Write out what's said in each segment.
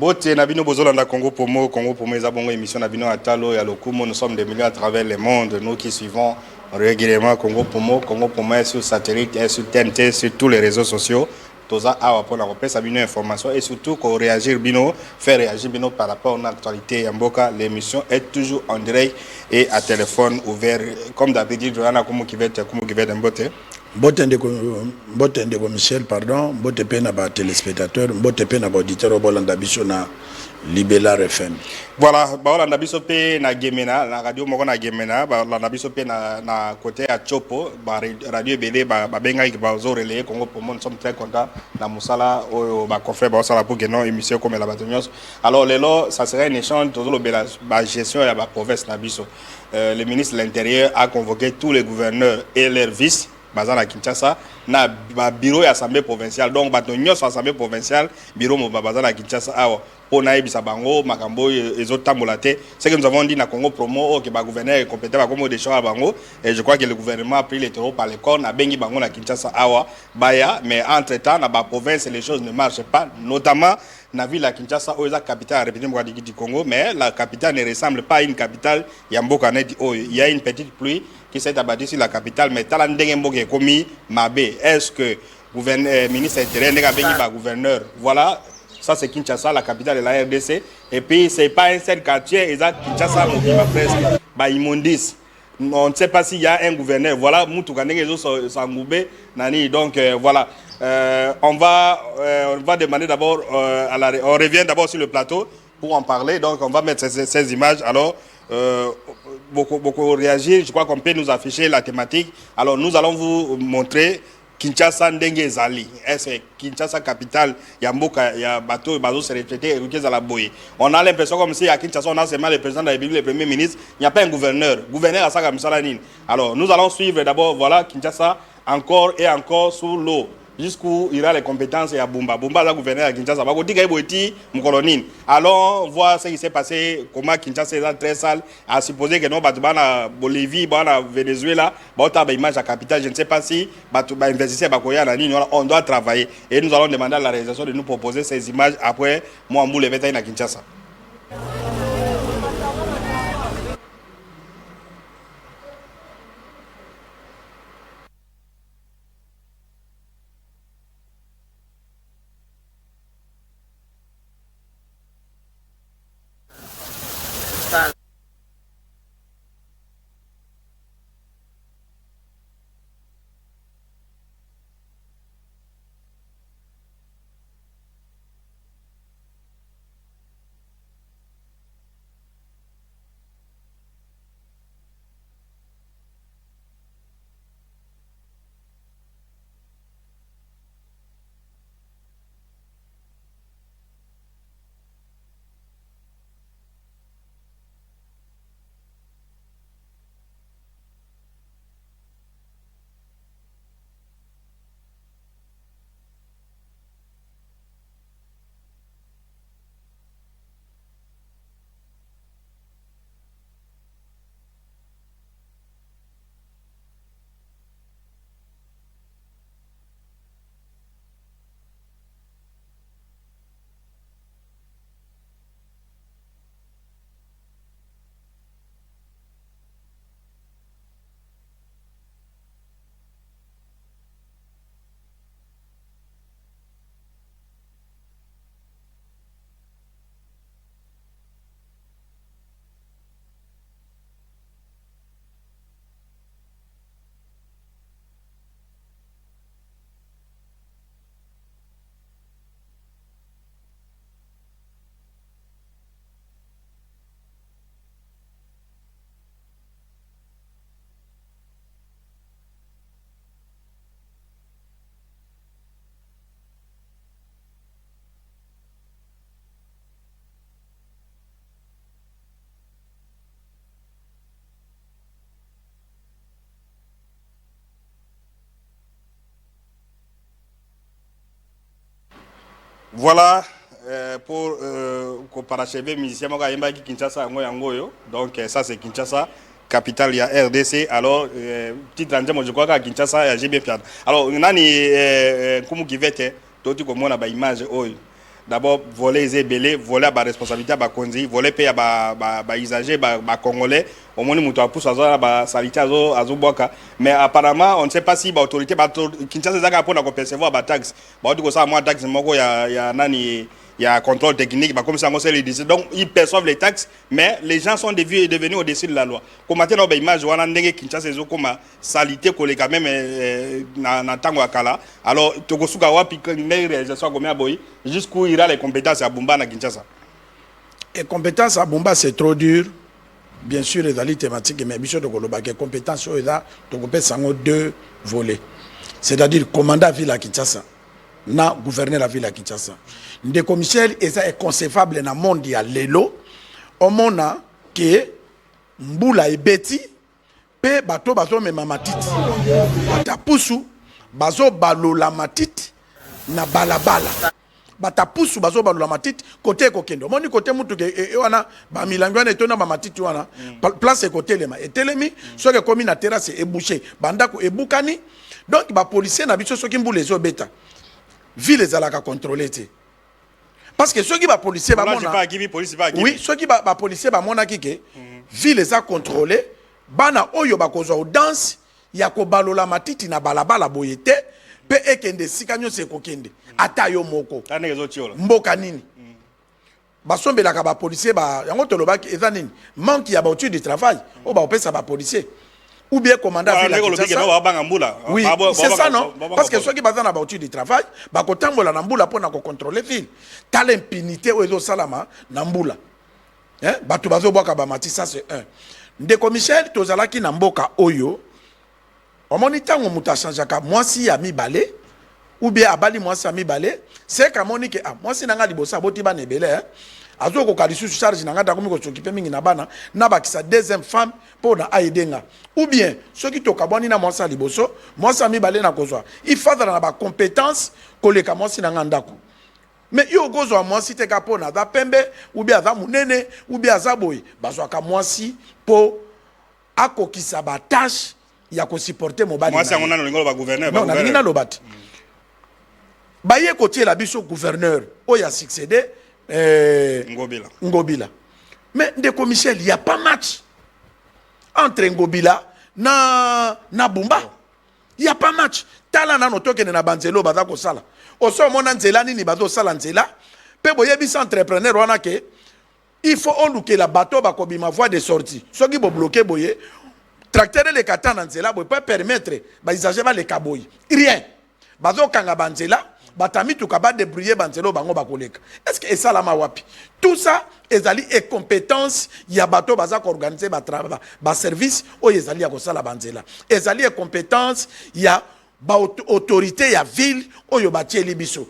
Bote Nabino Bozolanda Congo Pomo Ezabongo émission Nabino Atalo et Lokumo, nous sommes des millions à travers le monde, nous qui suivons régulièrement Congo Pomo est sur satellite, est sur TNT, sur tous les réseaux sociaux. Toza awa pour la repère Sabino information et surtout qu'on réagir bino, faire réagir bino par rapport à l'actualité Mboka. L'émission est toujours en direct et à téléphone ouvert comme d'habitude. Joana comment qui va être Mbote. Mbote ndeko Michel, pardon, Mbote pe na ba téléspectateur, Mbote pe na ba auditeur Bolanda biso na Libella FM. Voilà, Bolanda biso pe na Gemena, la radio moko na Gemena, Bolanda biso pe na côté à Chopo, radio Belé ba benga ki ba zorele Congo pour nous sommes très contents na musala o ba confrère ba sala pour que non émission comme la batonios. Alors lelo ça serait un échange toujours la gestion ya ba province na biso. Le ministre de l'Intérieur a convoqué tous les gouverneurs et leurs vices Bazana Kinshasa na bureau assemblée provinciale donc bato nyos assemblée provinciale bureau mo Bazana Kinshasa awa pona ebisa bango makambo ezotambola te ce que nous avons dit na Congo promo que ba gouverneur est compétent ba comme des choses bango et je crois que le gouvernement a pris les taureaux par les cornes na bengi bango na Kinshasa awa baya mais entre-temps na ba province les choses ne marchent pas notamment na ville à Kinshasa où est la capitale à répéter du Congo mais la capitale ne ressemble pas à une capitale Yamboka net il y a une petite pluie qui s'est abattu sur la capitale, mais Talandenge Mboge Komi Mabé. Est-ce que gouverneur, ministre intérieur n'est pas gouverneur? Voilà, ça c'est Kinshasa, la capitale de la RDC. Et puis c'est pas un seul quartier, exact Kinshasa, Mokima presque, bah Imondis. On ne sait pas s'il y a un gouverneur. Voilà, Moutoukandenge Sangoubé, Nani. Donc voilà, on va demander d'abord, on revient d'abord sur le plateau pour en parler. Donc on va mettre ces images. Alors, beaucoup réagir. Je crois qu'on peut nous afficher la thématique. Alors nous allons vous montrer Kinshasa Ndenge Zali. C'est Kinshasa capitale. Yamboka, il y a bateau, bateau se retraité, à la boye. On a l'impression comme si à Kinshasa on a seulement le président de la République, le premier ministre. Il n'y a pas un gouverneur. Gouverneur à ça comme ça. Alors nous allons suivre d'abord voilà Kinshasa encore et encore sous l'eau. Jusqu'où il a les compétences et à Bumba. Bumba est gouverneur à Kinshasa. Allons voir ce qui s'est passé, comment Kinshasa est très sale. À supposer que non, en Bolivie, en Venezuela, image à capitale. Je ne sais pas si on doit travailler. Et nous allons demander à la réalisation de nous proposer ces images après moi, Mboule Vetaï à Kinshasa. Voilà pour parachever musicien qui Kinshasa donc ça c'est Kinshasa capitale il y a RDC alors petit endroit je crois qu'à Kinshasa il y a GB alors nani comme qui vete toi tu comme on a ba image d'abord voler les belé voler à responsabilité à konzi voler payer à usager à congolais au moins muto pousse à salité à boka mais apparemment on ne sait pas si l'autorité Kinshasa zaka pour percevoir ba taxe ba tout ça moi taxe moko ya nani il y a un contrôle technique, comme ça, on sait les décisions. Donc, ils perçoivent les taxes, mais les gens sont devenus au-dessus de la loi. Comment tu as une image, on a une Kinshasa, comme salité, qu'on est quand même dans Tango Akala. Alors, tu as une wapi, une réalisation comme ça, jusqu'où ira les compétences à Bumba à Kinshasa. Les compétences à Bumba, c'est trop dur. Bien sûr, les alliés thématiques, mais bien sûr, les compétences, tu peux deux volets. C'est-à-dire, commandant la ville à Kinshasa, na gouverner la ville à Kinshasa. Des commissaires, c'est inconcevable dans le monde ya lelo. Au monde que mbula et beti, pe bato mema matiti. Batapusu, bazo balola matiti na balabala. Batapusu bazo balola matiti côté kokendo. Moni côté mutu ke wana ba milangwana etona ba matiti wana. Place côté lema. Et telemi, so ke komi na terrasse e bouché. Bandako e bukani. Donc ba policier na biso soki mbula ezo beta. Ville ezalaka contrôler te. Parce que ceux qui va policier ba mona oui, ceux qui va policier ba mona kike ville eza contrôler bana oyo ba kozwa audience ya ko balola matiti na balabala boyete pe ekende sikanyo se kokende ata yo moko mboka nini basombelaka ba policier ba yango tolobaki eza nini manque ya ba outil de travail o ba opesa ba policier ou bien commandant oui, c'est ça non parce que ceux qui basent dans outil de travail ba kotambola na mbula pona ko contrôler ville tal impunité oyo salama na mbula hein batu bazo boka ba mati ça c'est un de commissaire tozalaki na mboka oyo omoni tango muta changeaka mwasi ya mibale ou bien abali mwasi ya mibale c'est ka moni ke mwasi nanga libosa boti ba nebele hein azo ko kalisu charge nanga ta komi ko s'occuper mingi na bana na bakisa deuxième femme pour na aidenga ou bien ceux qui to kaboni na mwasa liboso mwasa mibale na kozwa il faudra na ba compétence koleka mwasi nanga ndako mais yo gozo mwasi te ka pona da pembe ou bien za munene ou bien za boy bazwa ka mwasi po akokisa ba tâche ya ko supporter mobali mwasi ngona no ngolo ba gouverneur non na ngina lobati baye kotie la biso gouverneur o ya succéder Ngobila. Mais des commissaires, il n'y a pas match entre Ngobila na Bumba. Il n'y a pas match. Tala na notoke na banzelo bazako sala. Oso mona nzela ni bazo sala nzela. Pe boye bisa entrepreneur wana ke il faut oluke la bateau ba kobima voie de sortie. Soki bo bloquer boye tracteur les katana nzela boye pas permettre ba usager ba les kaboy. Rien. Bazo kanga banzela batami to kaba débrouiller banzelo bango bakoleka. Est-ce que ça la mawapi? Tout ça ezali et compétence ya bato bazako organiser ba travail ba service o ezali ya ko sala banzela. Ezali et compétence ya ba autorité ya ville oyo batie libiso.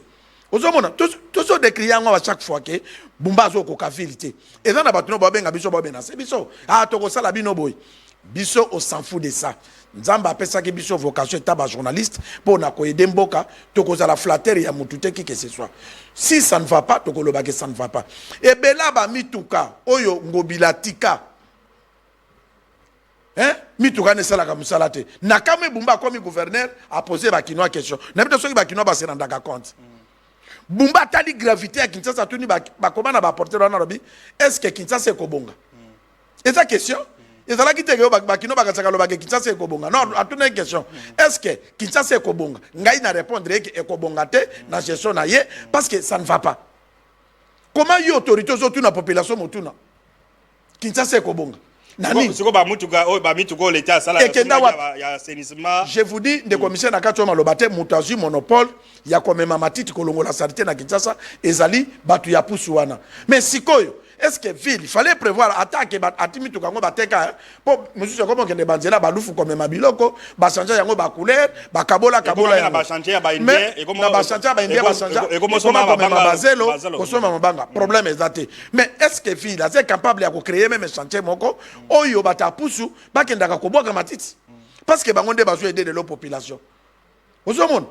Ozomona tous so des clients à chaque fois que Bumba zo ko ka ville te. Eza na bato no ba benga biso ba bena. C'est biso. Ah to ko sala bino boy. Biso on s'en fout de ça. Nzamba apesa ke biso vocation taba journaliste pour na ko aider mboka to ko la flatteur ya mutute qui que ce soit. Si ça ne va pas to ko loba que ça ne va pas. Et bela ba mituka oyo ngobila tika. Hein? Mituka ne sala ka musala te. Na kame Bumba comme gouverneur a posé ba kinoa question. Na bito soki ba kinoa ba se randaka compte. Bumba tali gravité à Kinshasa tuni ba comment na ba porter na robi. Est-ce que Kinshasa est kobonga? Et sa question et ça là qui te bakino bakataka lobake Kinshasa ekobonga. Non, à toute une question. Est-ce que Kinshasa ekobonga? Ngai na répondre que ekobonga te na gestion na ye parce que ça ne va pas. Comment y autorité autour na population motuna? Kinshasa ekobonga. Nani? Siko ba mutuka o ba mituko l'état sala ya assainissement. Je vous dis des commissaires na katoma lobate mutazu monopole ya komema matiti kolongola santé na Kinshasa ezali batu ya pusu wana. Mais sikoyo est-ce que ville, il fallait prévoir attaque atimi tukango bateka pour monsieur comment que les banzela balufu comme mabiloko ba changer yango ba couleur ba kabola ya ba changer ba indien et comment ba changer ba indien ba changer et comment soma bazelo ko soma mabanga problème exacté mais est-ce que ville est capable de créer même chantier moko oyo bata pusu ba kendaka ko boka matiti parce que bango nde bazo aider de la population ozomona.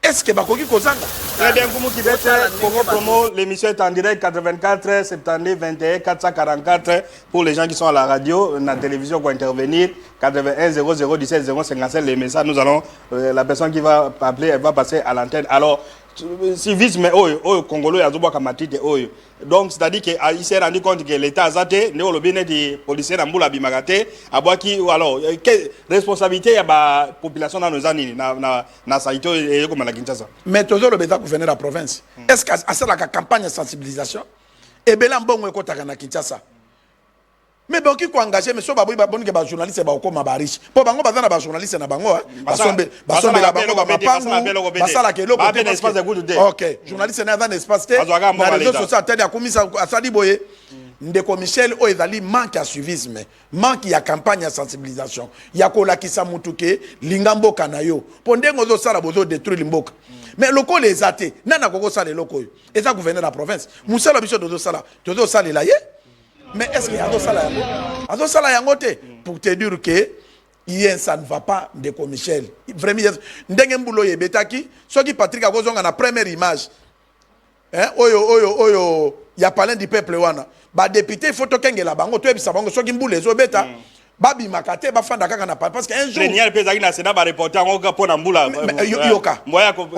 Est-ce que Bakoki Kozanga? Très bien, Koumou Kibete, Congo Promo, l'émission est en direct 84 70 21 444 pour les gens qui sont à la radio, la télévision pour intervenir 81 00 17 057 les messages. Nous allons, la personne qui va appeler, elle va passer à l'antenne. Alors, civisme oyo congolais azoba kamatite oyo. Donc c'est-à-dire que il s'est rendu compte que l'état azate ne olobine di policier na mbula bimagate abwaki alors responsabilité ya ba population na nozani na saito et comme la Kinshasa. Mais toujours le bêta gouverneur de la province. Est-ce qu'à la campagne de sensibilisation et bela mbongo ekotaka na Kinshasa. Mais bon qui ko engagé mais so baboyi ba bonke ba journaliste ba okoma ba riche. Po bango bazana ba journaliste na bango basombe la bango ba mapangu basala ke loko ba espace de good day. OK, journaliste na dans espace te. Na réseaux sociaux tali akomisa asali boye. Ndeko Michel o ezali manque à suivisme, manque ya campagne ya sensibilisation. Ya kolakisa mutuke linga mboka na yo. Po ndengo zo sala bozo détruire mboka. Mais loko les athées, nana koko sala loko yo. Et ça gouverneur de la province. Musala biso dozo sala la ye. Mais est-ce qu'il y a d'autres salaires pour te dire que ça ne va pas de Michel. Vraiment, ndenge mbulo ye betaki, ce qui Patrick a besoin na première image. Hein, oyo, ya parlé du peuple wana. Ba député photo kengela bango to ebisa bango soki mbule zo beta. Babi makate ba fanda kaka na parce que un jour Génial pezaki na sénat ba reporter ngo po na mbula. Yoka. Moya ko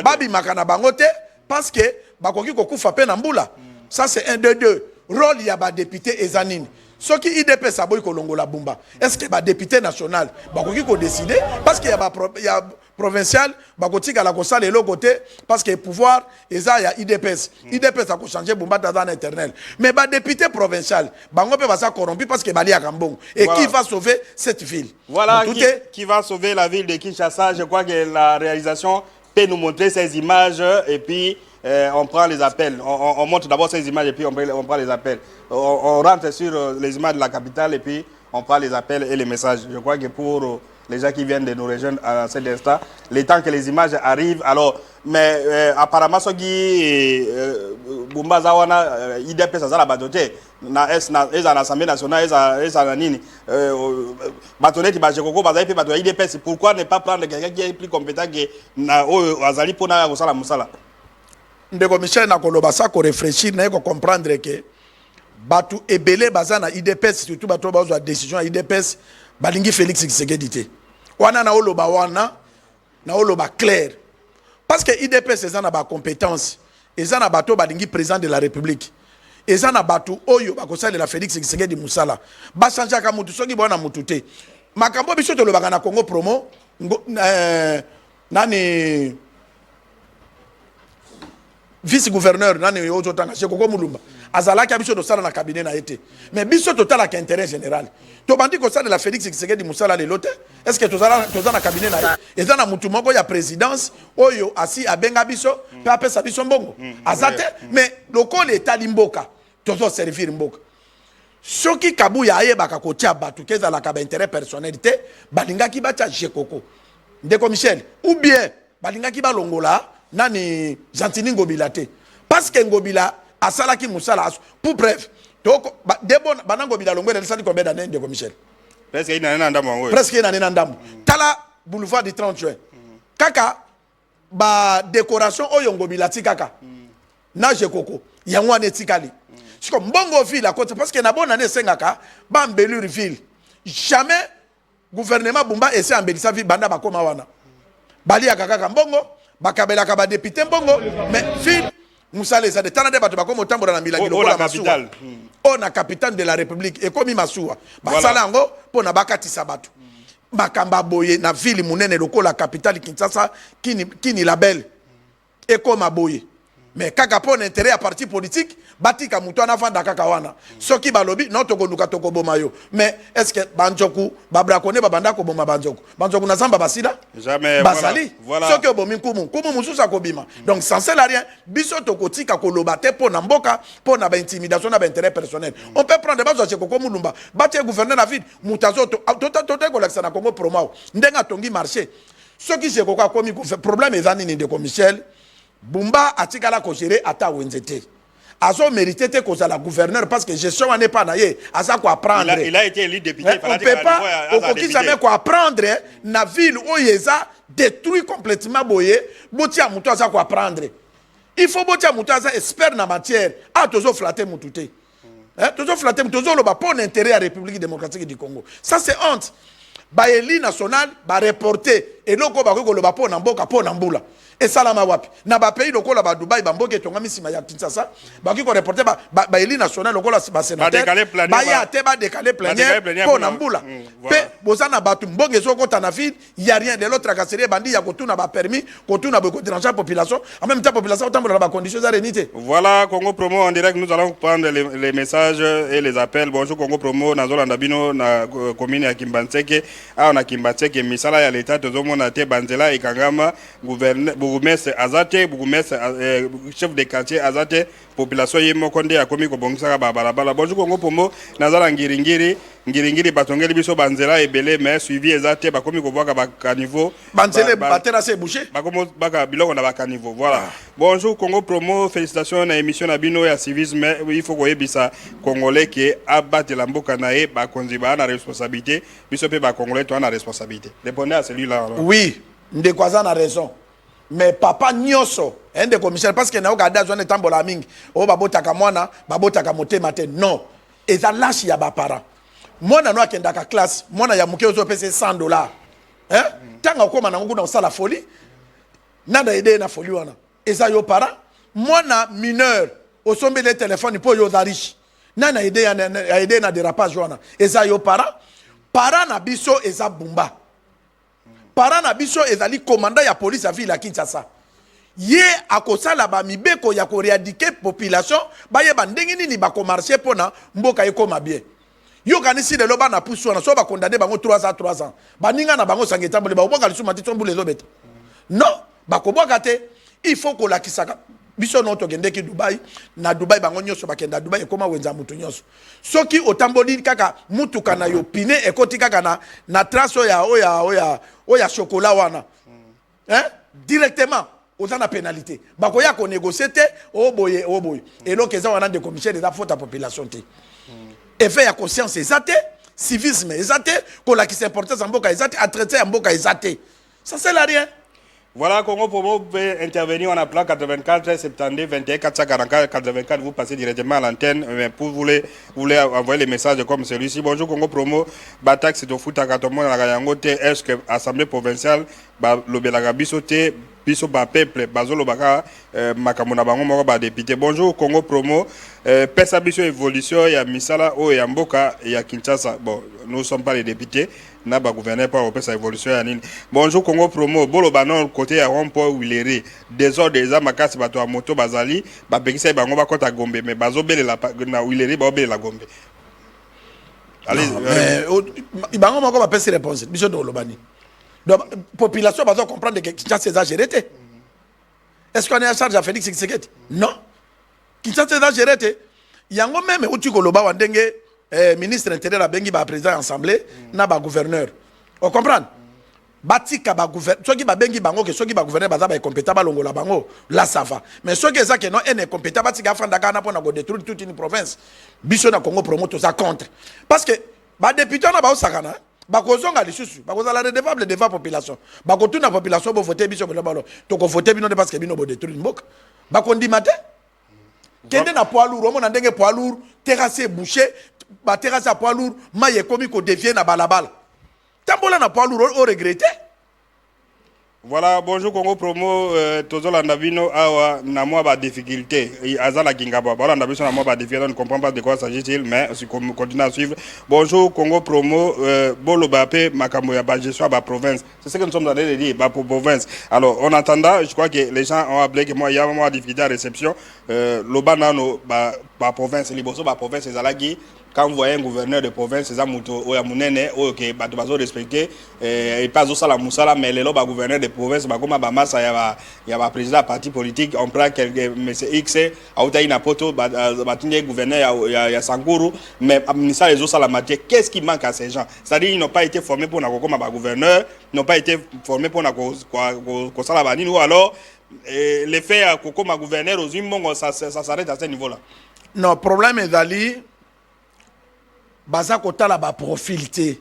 Babi makana bango te parce que bakoki kokufa pe na mbula. Ça c'est un de deux. Rôle ya ba député ezanine. Ce qui IDP saboy kolongola bumba. Est-ce que ba député national bakoki ko décider parce qu'il y a provincial bakotika la kosala le côté parce que pouvoir eza ya IDPS. IDPS a ko changer bumba dans éternel. Mais ba député provincial bango pe ba sa corrompu parce que bali ya kambongo. Et voilà. Qui va sauver cette ville? Voilà qui va sauver la ville de Kinshasa. Je crois que la réalisation peut nous montrer ces images et puis on prend les appels. On montre d'abord ces images et puis on prend les appels. On rentre sur les images de la capitale et puis on prend les appels et les messages. Je crois que pour les gens qui viennent de nous rejoindre à cet instant, le temps que les images arrivent, alors, mais apparemment, ce qui Bumba Zawana, IDP, ça la badoté, na l'Assemblée nationale, na nini, batonné, Bajekoko, Bazaï, IDP, pourquoi ne pas prendre quelqu'un qui est plus compétent que Azali Pona Osala Moussala? Ndeko Michel na koloba sa ko réfléchir na ko comprendre que batu ebele bazana IDPS surtout batu bazwa décision IDPS balingi Félix Tshisekedi te. Wana na oloba wana na oloba clair. Parce que IDPS ezana ba compétence, ezana batu balingi président de la République. Ezana batu oyo bakosala la Félix Tshisekedi Musala. Ba changer ka mutu soki bona mutu te. Makambo biso to lobaka na Congo promo nani vice-gouverneur nani ozo tanga Koko Mulumba azalaki abiso to sala na cabinet na été mais biso total ka intérêt général to bandi ko sala la Félix Tshisekedi Musala le lote est-ce que to na cabinet na ezana mutu moko ya présidence oyo asi abenga biso pe apesa biso mbongo azate mais lokole etali mboka tozo servir mboka soki kabuya ayebaka kotia batu kezala ka ba intérêt personnel te balingaki bacha Koko Ndeko Michel ou bien balingaki balongola nani Gentini Ngobila te parce que Ngobila asalaki musala pour bref donc debo bana Ngobila longwe sali combien d'années Ndeko Michel presque ina nena ndambo presque ina nena ndambo tala boulevard du 30 juin kaka ba décoration oyo Ngobila ti kaka na Koko yango ane tikali siko mbongo ville à côté parce que na bonne année sengaka ba mbelure ville jamais gouvernement Bumba essaie embellissa ville banda bakoma wana bali akaka mbongo bakabela ka ba député mbongo mais ville musale za de tanade bato bakoma otambola na milangi lokola masuwa on a capitaine de la République et comme masuwa basala ngo pona bakatisa bato bakamba boye na ville munene lokola capitale Kinshasa kini label et comme boye mais kaka pona intérêt à parti politique batika muto na vanda kaka wana soki balobi non tokonuka tokoboma yo mais est-ce que banjoku babrakone babanda ko boma banjoku na zamba basida jamais basali voilà soki obomi kumu mususa kobima donc sans cela rien biso tokotika koloba te pona mboka pona ba intimidation na ba intérêt personnel on peut prendre bazo Koko Mulumba batie gouverneur na ville mutazo tota ko laksa na Congo promo ndenga tongi marché soki Koko akomi problème ezani ni Ndeko Michel Bumba atikala ko gérer ata wenzete azo mérité te cause la gouverneur parce que gestion n'est pas naie asa ko apprendre il a été élu député on peut pas au jamais ko apprendre na ville oyeza détruit complètement boye botia muto asa ko apprendre il faut botia muto asa expert na matière a tozo flatter mutute tozo flatter tozo loba pour l'intérêt à la République démocratique du Congo ça c'est honte ba eli national ba reporter eloko ba ko loba po na mboka po na mbula et salama wapi na ba pays lokola ba Dubai ba mboka etonga misima ya Kinshasa ba ko reporter ba eli national lokola ba sénateur ba ya te ba décaler plénière po na mbula pe bozana batu mbonge soko tanafil y a rien de l'autre tracasserie bandi ya kotuna ba permis kotuna ba ko déranger population en même temps population tambola ba conditions à renité. Voilà Congo Promo en direct, nous allons prendre les messages et les appels. Bonjour Congo Promo nazola ndabino na commune ya Kimbanseke a na Kimbanseke misala ya l'état tozomona te banzela ikangama gouverneur bourgmestre azate bourgmestre chef de quartier azate population yemoko nde akomi ko bongisa ba balabala. Bonjour Congo Promo nazala ngiringiri batongeli biso banzela ebele mais suivi ezate bakomi ko bwaka ba caniveau banzela batera c'est bouché bakomo baka biloko na ba caniveau. Voilà. Bonjour Congo Promo, félicitations na émission na bino ya civisme. Il faut koyebisa congolais qui abattre la mboka na e ba konzi ba na responsabilité biso pe ba congolais to na responsabilité. Répondez à celui-là. Oui, ndekwaza na raison. Mais papa nyoso un des commissaires parce que na ogada zone tambola mingi o babotaka mwana babotaka motema te non eza lâche ya ba parents mwana no akendaka classe mwana ya muke ozo pese $100 hein tanga koma na nguna osala folie nada ide na folie wana eza yo parents mwana mineur osombele téléphone po yo riche nana ide ya ide na dérapage wana eza yo parents na biso eza bumba parents na biso ezali commandant ya police ya ville ya Kinshasa ye akosala ba mibeko ya ko éradiquer population baye bandenge nini ba ko marcher pona mboka ekoma bien yo kanisi de loba na pusu na so ba condamner bango 3 ans baninga na bango sangeta mbole ba obonga lisuma tito mbule ezobeta non ba ko boka te il faut ko lakisaka biso no to gende ki Dubai na Dubai bango nyoso bakenda Dubai ekoma wenza mutu nyoso soki otamboli kaka mutu kana yo pine ekoti kaka na trace oya chocolat wana hein directement autant na pénalité bakoya ko négocier te oboye et donc eza wana de commissaire des faute à population te effet ya conscience ezate civisme ezate ko la qui s'importance en mboka ezate à traiter en mboka ezate ça sert à rien. Voilà, Congo Promo peut intervenir en appelant 84 72 21 444 84. Vous passez directement à l'antenne. Mais pour vous voulez envoyer les messages comme celui-ci. Bonjour Congo Promo. Batak c'est au foot à Katomo na Gayangote. Est-ce que l'Assemblée provinciale le Belagabisote biso ba peuple bazolo baka makamuna bango moko ba député. Bonjour Congo Promo. Pesa biso évolution ya misala o ya mboka ya Kinshasa. Bon, nous ne sommes pas les députés. Na ba gouverneur pas opesa évolution ya nini. Bonjour Congo Promo. Bolo banon côté ya rond-point Wileri. Désordre des makasi bato a moto bazali ba pekisa bango ba kota Gombe mais bazo bele la na Wileri ba bele la Gombe. Allez, mais bango moko ba pesa réponse. Biso do lobani. Donc, la population va comprendre que Kinshasa est géré. Est-ce qu'on est en charge à Félix Tshisekedi? Non. Kinshasa est géré. Il y a même où tu koloba wandenge ministre intérieur a bengi ba président assemblée na ba gouverneur. On comprend? Batika ba gouverneur, ceux qui ba bengi bango que ceux qui ba gouverneur baza ba compétent ba longola bango, là ça va. Mais ceux qui ça que non est compétent batika fanda kana pona go détruire toute une province. Biso na Congo promo tout ça contre. Parce que ba député na ba osakana bakozonga lisusu bakozala redevable devant population bakotuna population bo voter biso bolo balo to ko voter bino parce que bino bo détruire mboka bakondima te kende na poids lourd omo na ndenge poids lourd terrasse bouché ba terrasse à poids lourd maye komi ko dévier na balabala tambola na poids lourd o regretter. Voilà, bonjour Congo Promo, Tozola Ndavino, awa na moi ba difficulté, azala kingaba, voilà Ndavino na moi ba difficulté, on ne comprend pas de quoi s'agit-il, mais on continue à suivre. Bonjour Congo Promo, Bolo Bapé, Makambo ya ba gestion ba province, c'est ce que nous sommes en train de dire, ba province. Alors, en attendant, je crois que les gens ont appelé que moi, il y a vraiment difficulté à réception, l'Obana no ba province, Liboso ba province, Zalagi. Quand vous voyez un gouverneur de province, c'est Zamuto, Oyamunene, ok, Batubazo respecté, et pas aussi la Moussala, mais les lobes gouverneur de province, comme Bamasa, il y a un président parti politique, on prend quelques, M. X, Aoutaï Napoto, Batunde gouverneur, il y a Sangourou, mais ça les autres la matière, qu'est-ce qui manque à ces gens? C'est-à-dire qu'ils n'ont pas été formés pour comme gouverneur, ils n'ont pas été formés pour Salabanine, ou alors l'effet à comme gouverneur aux humains, ça s'arrête à ce niveau-là. Non, problème est d'aller. Baza kotala ba profil te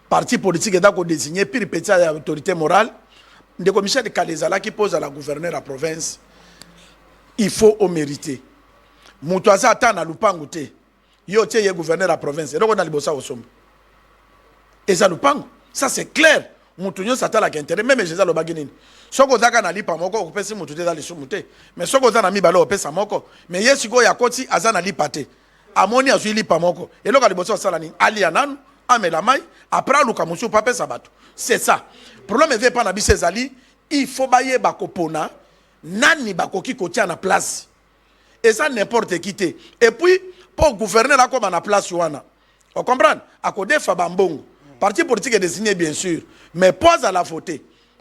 parti politique est d'accord désigné puis petit à autorité morale de commissaire de Kalezala qui pose à la gouverneure à province il faut au mériter mutoaza ata na lupangu te yo tie ye gouverneur à province et donc on a libosa osombo eza lupango. Ça c'est clair. Mutunyo satala ki intérêt même jeza lo baginini. Soko zaka na lipa moko opesi mutu te za lisumu te. Mais soko za na mibalo opesa moko. Mais yesiko ya koti aza na lipa te. Amoni azui lipa moko. Eloko liboso sala ni ali ananu amela mai après luka musu pa pesa bato. C'est ça. Problème est pas na bise ezali, il faut baye bakopona nani bakoki kotia na place. Et ça n'importe qui te. Et puis pour gouverner là comme na place wana. On comprend? À côté Fabambongo. Parti politique est désigné bien sûr, mais pas à la faute.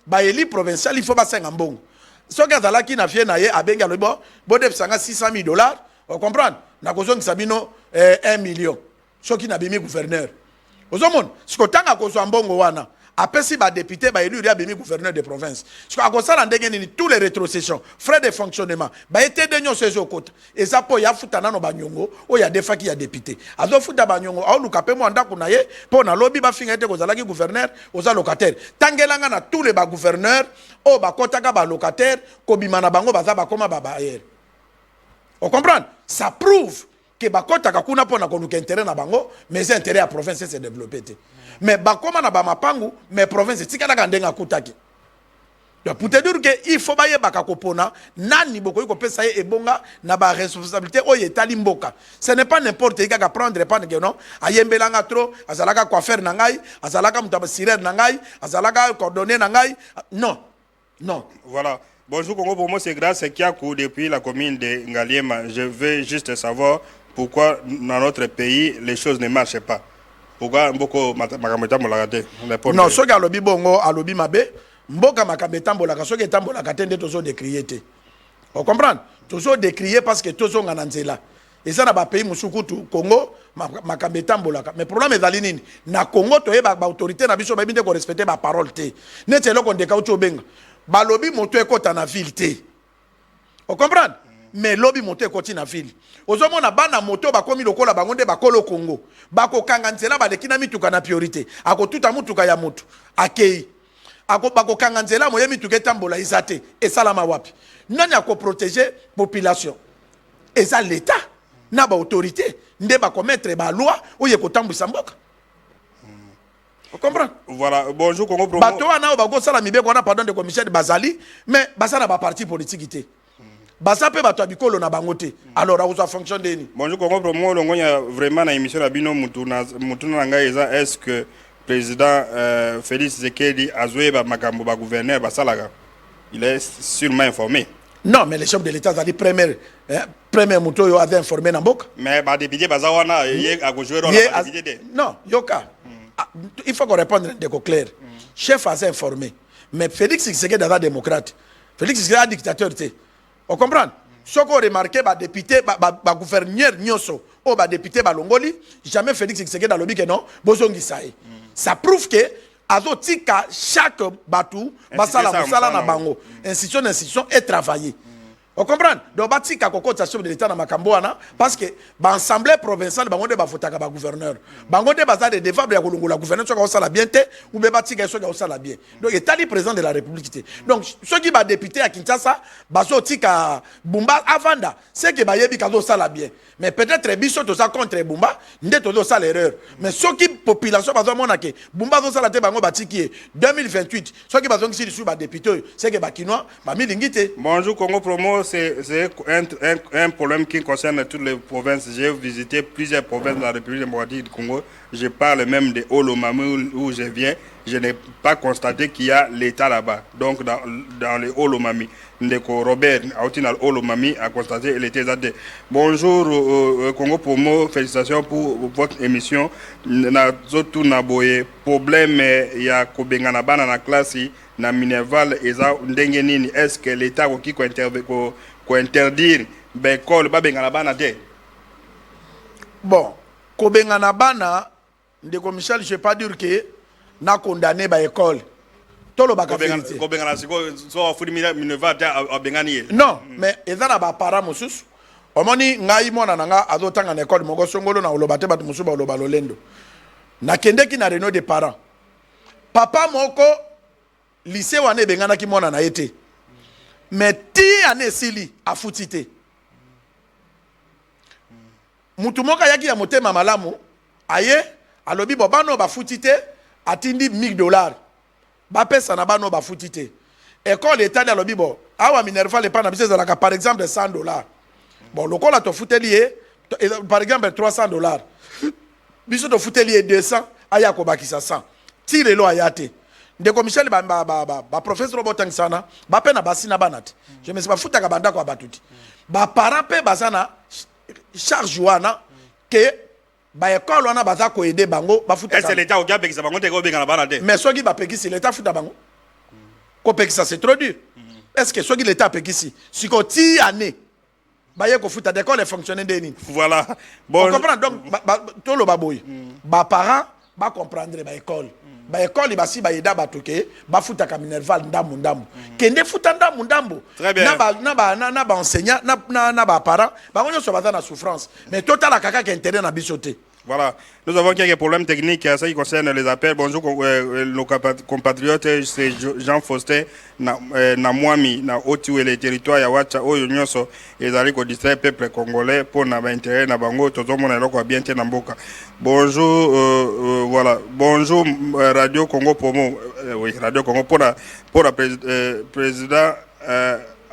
Ba éli provincial il faut pas 5 mbongo. Ce que zala qui na fie na ye abenga le bon, bodep sanga $600,000, on comprend? Na kozongi sabino 1 million. Ce qui na bimi gouverneur. Ozomon, ce que tanga kozo mbongo wana. Après si ba député ba élu bimi gouverneur de province. Ce que akosala ndenge ni tous les rétrocessions, frais de fonctionnement, ba été de nyo sezo kota. Et ça po ya futana no banyongo, o ya defa ki ya député. Azo futa banyongo, a luka pe mo ndako na ye, po na lobby ba finga ete kozala ki gouverneur, oza locataire. Tangelanga na tous les ba gouverneurs, o ba kota ka ba locataire, ko bimana bango baza ba koma ba baer. On comprend? Ça prouve que bakota kakuna pona konuka intérêt na bango, mais c'est intérêt à province se développer. Mais bakoma na ba mapangu, mais province tika na ndenga kutaki. Donc pour te dire que il faut baye bakakopona, nani boko yiko pesa ye ebonga na ba responsabilité o yetali mboka. Ce n'est pas n'importe qui qui prendre pas non, ayembelanga trop, azalaka coiffeur na ngai, azalaka mutaba sireur na ngai, azalaka cordonnier na ngai. Non. Non. Voilà. Bonjour Congo, pour moi c'est grâce à Kiakou depuis la commune de Ngaliema. Je veux juste savoir pourquoi dans notre pays les choses ne marchent pas. Pourquoi beaucoup makameta molagate? Non, ce que lobi bongo alobi mabe, mboka makameta molaka ce que tambolaka tende tozo décrier te. On comprend? Tozo décrier parce que tozo ngananzela. Et ça na ba pays musukutu Congo makameta molaka. Mais problème est dans nini? Na Congo to ba autorité na biso ba binde ko respecter ba parole te. Nete loko ndeka uto benga. Ba lobi moto ekota na ville te. On comprend? Mais lobby monte koti na ville. Ozomona bana moto bakomi lokola bangonde bakolo Congo. Bako kanga nzela ba lekina mituka na priorité. Ako tuta mutuka ya mutu. Akei. Ako bako kanga nzela moye mituka etambola izate. Et salama wapi. Nani ako protéger population. Et ça l'état na ba autorité nde ba commettre ba loi oye ko tambwisa mboka. On comprend? Voilà, bonjour Congo Promo. Bato wana bako sala mibeko na pardon de commissaire de Bazali, mais basana ba parti politique ité. Basa pe bato abikolo na bangote. Alors azo fonction de ni. Bonjour Congo Promo, longonya vraiment na émission la bino mutuna nga eza est-ce que président Félix Tshisekedi azoé ba makambo ba gouverneur basalaga. Il est sûrement informé. Non, mais les chefs de l'État ali premier muto yo avait informé na mboka. Mais ba député bazawana yé a jouer rôle ba député. Non, yoka. Il faut qu'on réponde de clair. Chef a informé. Mais Félix Tshisekedi est démocrate. Félix Tshisekedi est dictateur. On comprend? Ce qu'on remarque, les députés, les gouverneurs, les députés, les Longoli, jamais Félix Tshisekedi dans le but non, bozongi sae. Ça prouve que azotika chaque batou, basala na bango, institution est travaillée. On comprend? Donc batika kokota chef de l'État na makamboana parce que l'Assemblée provinciale bangonde ba fotaka ba gouverneur. Bangonde baza de devable ya kolongola gouverneur soka osala bien te ou be batika soka osala bien. Donc état président de la République. Donc ceux qui ba député à Kinshasa bazo tika Bumba avanda, c'est que ba yebi kazo sala bien. Mais peut-être biso to ça contre Bumba, nde to sala erreur. Mais ceux qui population bazo mona ke Bumba zo sala te bango batiki 2028. Ceux qui bazo ngi sur ba député, c'est que ba kinois ba milingite. Bonjour Congo Promo. C'est un problème qui concerne toutes les provinces. J'ai visité plusieurs provinces de la République démocratique du Congo. Je parle même de Olomami où je viens. Je n'ai pas constaté qu'il y a l'État là-bas. Donc dans les Olomami, Ndeko Robert Autinal Olomami a constaté l'État là-bas. Bonjour Congo Promo, félicitations pour votre émission. Nazotu Naboye, problème il y a Kobengana bana na classe na Minerval eza ndenge nini est-ce que l'État qui ko interdire l'école ba bengana bana te? Bon, Kobengana bana ndeko Michel, je pas dire que na condamné ba école. Tolo ba vérité. Kobengana siko so fudi Minerval a bengani. Non, mais ezana ba para mosusu. Omoni ngai mona nanga azotanga na école moko songolo na olobate batu musuba oloba lolendo. Na kendeki na réunion des parents. Papa moko lycée wane bengana ki mona na été. Mais ti ane sili afutite. Mutu moka yaki ya motema malamu aye alobi bobano ba futite atindi $1000 bapesa na bano bafuti te école état alobi bon awa minerval epa na biso ezalaka par exemple $100 bon lokola tofuteli ye par exemple $300 biso tofuteli ye 200 aya kobakisa 100 ti lelo aya te ndeko Michel ba professeur botangisana bape na basi na bana te je me suis bafutaka bandako ya bato te baparent mpe baza na charge wana ke baekole wana baza koede bango est-ce l'état okia pekisa bango te kobenga na bana te mais soki bapekisi l'état futa bango kopekisa c'est trop dur est-ce que soki l'état apekisi siko ti année baye kofuta d'école fonctionner ndeni voilà bon on comprend donc toloba boy baparent bacomprendre baekole baekole basi bayeda bato ke bafutaka minerval ndambu kende futa ndambu na baenseignant na baparent bango nyonso baza na souffrance mais totala kaka ke intérêt na biso te. Voilà, nous avons quelques problèmes techniques à ce qui concerne les appels. Bonjour, nos compatriotes, c'est Jean Faustin, Namwami, na Otu et les territoires Yawacha, Oyo Nyoso, et Zaliko distrait peuple congolais pour n'avoir intérêt na bango, tout le monde est là, bien Namboka. Bonjour, voilà, bonjour Radio Congo Pomo, oui, Radio Congo pour la président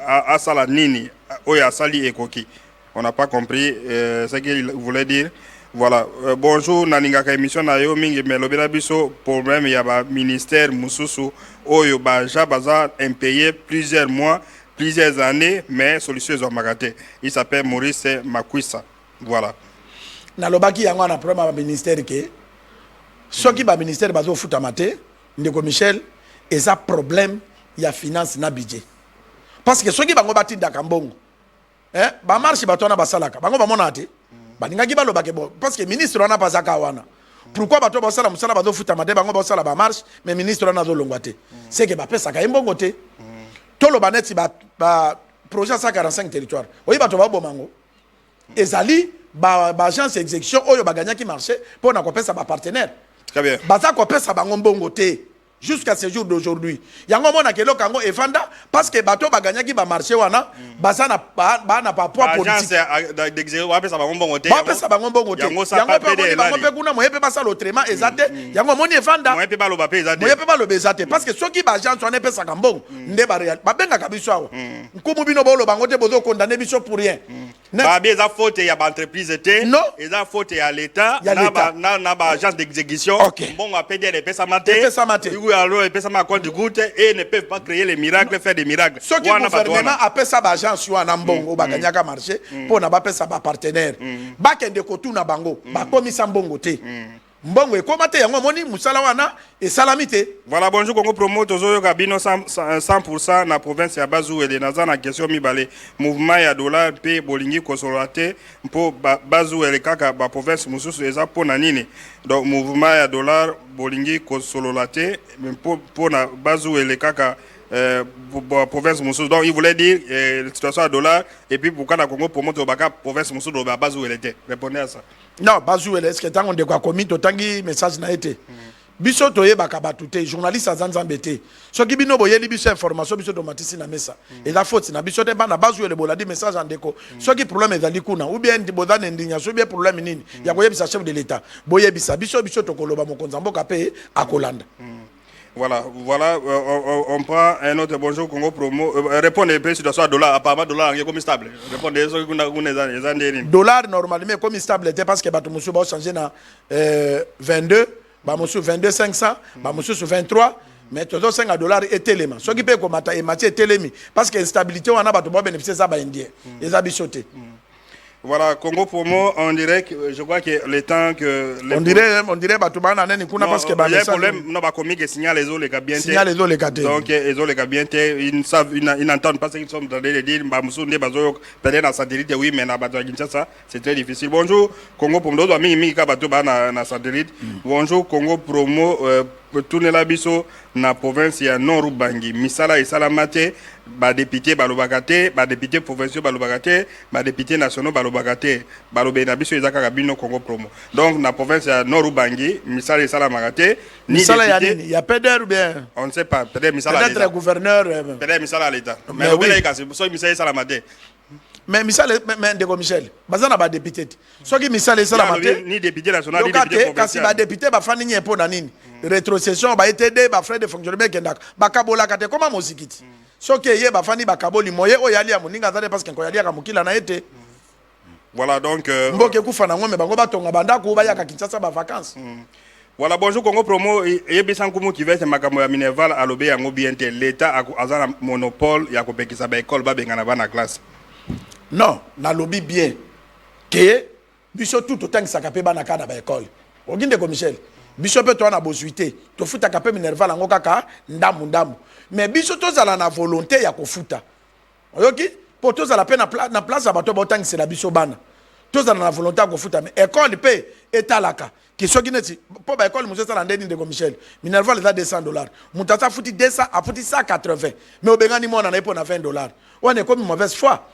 Asala Nini, Oya Sali Ekoki. On n'a pas compris ce qu'il voulait dire. Voilà, bonjour, naningaka émission na yo mingi melobela biso problème ya ba ministère mususu oyo baja baza impayé plusieurs mois, plusieurs années, mais solution est magate. Il s'appelle Maurice Makwissa. Voilà. Na lobaki yango na problème ba ministère ke soki ba ministère bazo futa mate ndeko Michel eza problème ya finance na budget. Parce que soki bango batinda kambongo ba marche batona basalaka bango ba mona te baningaki balobake bon parce que ministre wana pasaka wana pourquoi bato basala musala bazo futa mate bango basala ba marche mais ministre wana zo longwa te c'est que bapesaka embongo te toloba neti ba projet 145 territoire oyi bato ba bomango ezali ba agence exécution oyo baganyaki marché pour na kopesa ba partenaire très bien baza kopesa bango mbongo te jusqu'à ce jour d'aujourd'hui yango mona kelo kango evanda parce que bato baganyaki ba marché wana baza na na pa poids politique agence d'exécution ba pesa bango mbongo te bapesa bango mbongo te yango pe bango pe kuna moyepe basala autrement ezate yango moni evanda moyepe baloba pe ezate moyepe baloba ezate parce que soki ba agence wana pesa mbongo nde ba real babenga biso awa nkumu bino bolo bango te bozo condamner biso pour rien ba eza faute ya ba entreprise te eza faute ya l'état na ba agence d'exécution mbongo apede les pesa mate alors ils peuvent compte de goutte et ne peuvent pas créer les miracles, faire des miracles. Ce qui gouvernement appelle ça agence ou un mbongo baganyaka marché pour na ba pesa ba partenaire. Bakende kotu na bango, ba komisa mbongo te. Mbongo ekomate yango moni musala wana et salamité. Voilà, bonjour Congo Promo tozoyo kabino 100% na province ya Bazou et naza na question mibale mouvement ya dollar pe bolingi kosolaté pour Bazou et kaka ba province mususu eza pona nini. Donc mouvement ya dollar bolingi kosolaté pour na Bazou et kaka province mususu. Donc il voulait dire la situation à dollar et puis pourquoi na Congo Promo to baka province mususu do Bazou elle était. Répondez à ça. Non, Bazou est-ce que tant on de quoi commis to tangi message na été. Biso toye bakabatuté journaliste azanzambete. So ki bino boyeli biso information biso domatisi na mesa. Et la faute na biso te bana Bazou le boladi message en déco. So ki problème ezali kuna ou bien boza indignation bien problème nini. Ya koyebisa chef de l'état. Boyebisa biso to koloba mokonza mboka pe akolanda. Voilà, on prend un autre bonjour Congo Promo. Répondez un peu sur le dollar. Apparemment, dollar est comme stable. Répondez sur le dollar normalement comme stable parce que bato musu ba changer na 22, ba musu 22 500, ba musu 23. Mais tout ça $5 est élément. Ce qui peut commenter et matière élément parce que instabilité on a bato ba bénéficier ça ba indien. Les abisoté. Voilà, Congo Promo, on dirait que je crois que le temps que on dirait batubana nani kuna parce que il y a un problème non ba commis que signale les autres les bien signale les autres les cadets donc les autres les bien ils savent ils n'entendent pas ce qu'ils sont en train de dire ba musunde bazo peut-être na satellite oui mais na bato Kinshasa c'est très difficile. Bonjour Congo Promo do mingi ka bato ba na satellite. Bonjour Congo Promo tourner la biso na province ya Nord Ubangi misala esalamate ba député balobakate ba député provinciaux balobakate ba député nationaux balobakate balobe na biso ezaka kabino Congo Promo. Donc na province ya Nord Ubangi misala esalamate ni misala ya nini ya PDR ou bien on ne sait pas peut-être misala peut-être gouverneur peut-être misala à l'état mais au Bénin so misala esalamate mais misala mais ndeko Michel bazana ba député soki misala esala maté ni député national ni député provincial kasi ba député ba fani nye po na nini rétrocession ba ETD ba frais de fonctionnement kendaka ba kabola kate koma mozikiti soki ye ba fani ba kaboli moye o yali ya moninga zale parce que ko yali ya mukila na ete voilà donc mboke kufa na ngombe bango batonga bandako ba ya ka Kinshasa ba vacances. Voilà, bonjour Congo Promo, yebisan kumu qui veut makambo ya Minerval alobe yango biente l'état a un monopole ya kopekisa ba école ba bengana ba na classe. Non, na lobby bien que biso tout autant ça capé ba na kada ba école. Oginde ko Michel. Biso pe to na bosuité, to futa capé Minerval ngo kaka ndamu. Mais biso to zala na volonté ya kofuta. Oyoki? Po to zala pe na place ba to ba autant c'est la biso bana. To zala na volonté ya kofuta mais école pe etalaka. Qui soit guinéti pour ba école monsieur Salandeni de Michel Minerval est à $200 mutata futi 200 a futi 180 mais au bengani mo na na pour na $20 on est comme mauvaise foi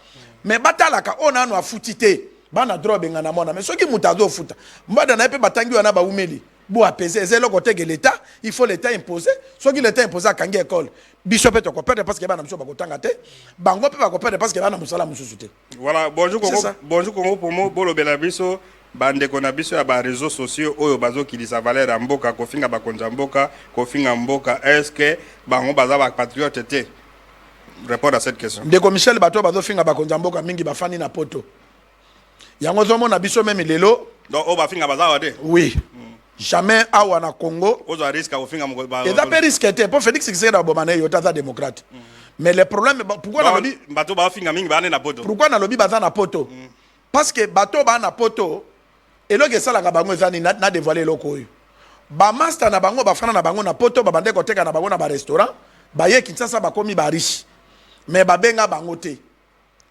mais batalaka on a no afuti te bana droit bengana mona mais soki mutazo futa mbada na pe batangi wana ba umeli bo apaiser zelo côté que l'état il faut l'état imposer soki l'état imposer à kangi école biso pe to ko perdre parce que bana mso ba ko tanga te bango pe ba ko perdre parce que bana musala mususu te. Voilà, bonjour Congo pour mo bolo bela biso bande kona biso ya ba réseaux sociaux oyo bazo kilisa valeur ya mboka kofinga ba konza mboka kofinga mboka est-ce que bango baza ba patriote te? Répondre à cette question. Ndeko Michel bato bazo finga ba konza mboka mingi ba fani na poto yango zomo na biso même lelo donc o ba finga baza wade oui jamais awa na Congo ozo risque au finga mo ba et d'après risque te pour Félix Tshisekedi abomane yo tata démocrate mais le problème pourquoi na lobby bato ba finga mingi ba na poto pourquoi na lobby baza na poto parce que bato ba na poto eloko esalaka bango ezani na dévoiler eloko oyo bamaster na bango bafana na bango na poto babande koteka na bango na barestaurant baye Kinshasa bakomi bariche mais babenga bango te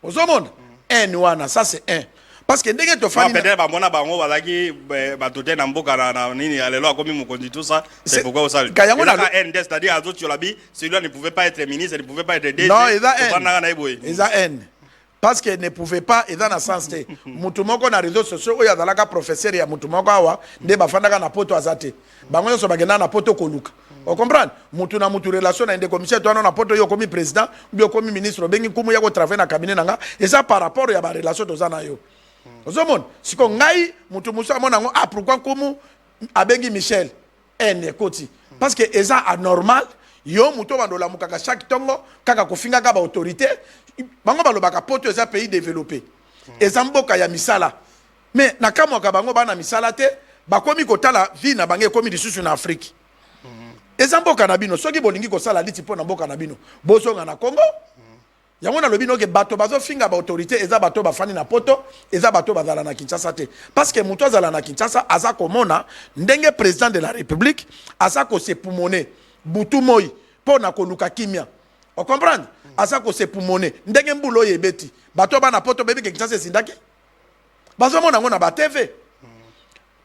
ozomona un wana ça c'est un parce que ndenge tofani peut-être bamona bango bazaki batote na mboka na nini alelo akomi mokonzi tout ça c'est pourquoi ça kayango na ND c'est-à-dire azo Tsholabi celui-là ne pouvait pas être ministre il ne pouvait pas être DG non ils a haine parce que ne pouvait pas et dans la sens te mutu moko na réseaux sociaux oyo azalaka professeur ya mutu moko awa nde bafandaka na poto azate bango nyonso bagenda na poto koluka o comprendre mutu na mutu relation na ndeko Michel to na poto yo komi président ou komi ministre bengi kumu ya ko travailler na cabinet nanga et ça par rapport ya ba relation to zana yo ozomon siko ngai mutu muso amona ngo pourquoi kumu abengi Michel ekoti parce que eza anormal yo muto bandola mukaka chaque tongo kaka kofinga ka ba autorité bango balobaka poto eza pays développé eza mboka ya misala mais na kamwaka bango bana misala te bakomi kotala vie na bango ekomi lisusu na Afrique eza mboka na bino soki bolingi kosala liti po na mboka na bino bozonga na Congo yango na lobi noke bato bazo finga ba autorité eza bato bafani na poto eza bato bazala na Kinshasa te parce que muto azala na Kinshasa aza komona ndenge président de la République aza ko se poumoner butu moi po na koluka kimia o comprendre asa ko se poumoner ndenge mbulo yebeti bato bana poto bebi ke Kinshasa sindaki bazo mona ngona ba TV